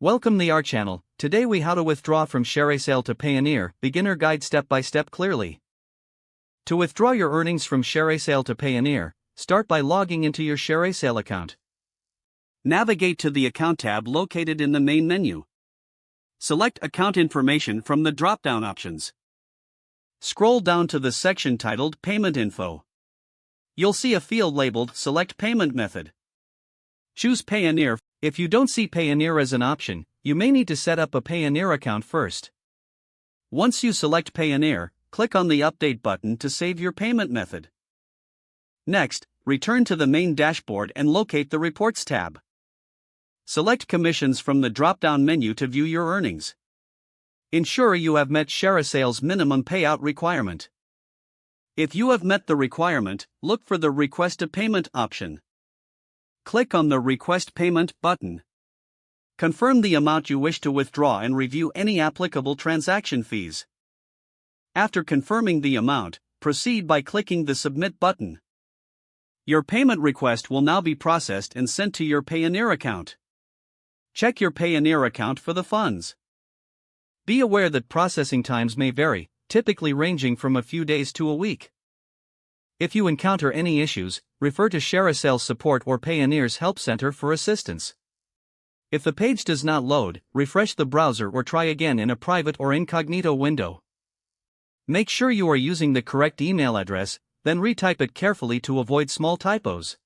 Welcome to our channel. Today we how to withdraw from ShareASale to Payoneer, beginner guide step by step clearly. To withdraw your earnings from ShareASale to Payoneer, start by logging into your ShareASale account. Navigate to the Account tab located in the main menu. Select Account Information from the drop-down options. Scroll down to the section titled Payment Info. You'll see a field labeled Select Payment Method. Choose Payoneer. If you don't see Payoneer as an option, you may need to set up a Payoneer account first. Once you select Payoneer, click on the Update button to save your payment method. Next, return to the main dashboard and locate the Reports tab. Select Commissions from the drop-down menu to view your earnings. Ensure you have met ShareASale's minimum payout requirement. If you have met the requirement, look for the Request a Payment option. Click on the Request Payment button. Confirm the amount you wish to withdraw and review any applicable transaction fees. After confirming the amount, proceed by clicking the Submit button. Your payment request will now be processed and sent to your Payoneer account. Check your Payoneer account for the funds. Be aware that processing times may vary, typically ranging from a few days to a week. If you encounter any issues, refer to ShareASale support or Payoneer's Help Center for assistance. If the page does not load, refresh the browser or try again in a private or incognito window. Make sure you are using the correct email address, then retype it carefully to avoid small typos.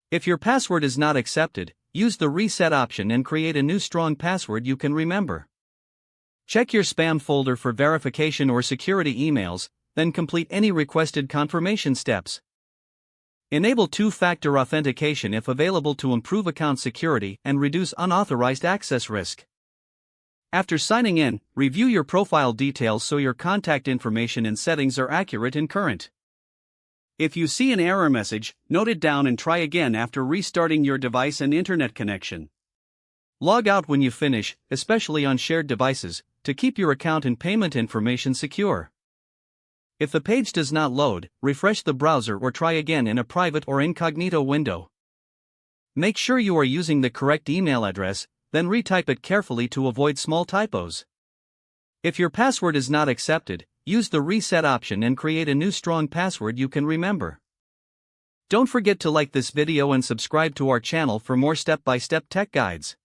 If your password is not accepted, use the Reset option and create a new strong password you can remember. Check your spam folder for verification or security emails, then complete any requested confirmation steps. Enable two-factor authentication if available to improve account security and reduce unauthorized access risk. After signing in, review your profile details so your contact information and settings are accurate and current. If you see an error message, note it down and try again after restarting your device and internet connection. Log out when you finish, especially on shared devices, to keep your account and payment information secure. If the page does not load, refresh the browser or try again in a private or incognito window. Make sure you are using the correct email address, then retype it carefully to avoid small typos. If your password is not accepted, use the Reset option and create a new strong password you can remember. Don't forget to like this video and subscribe to our channel for more step-by-step tech guides.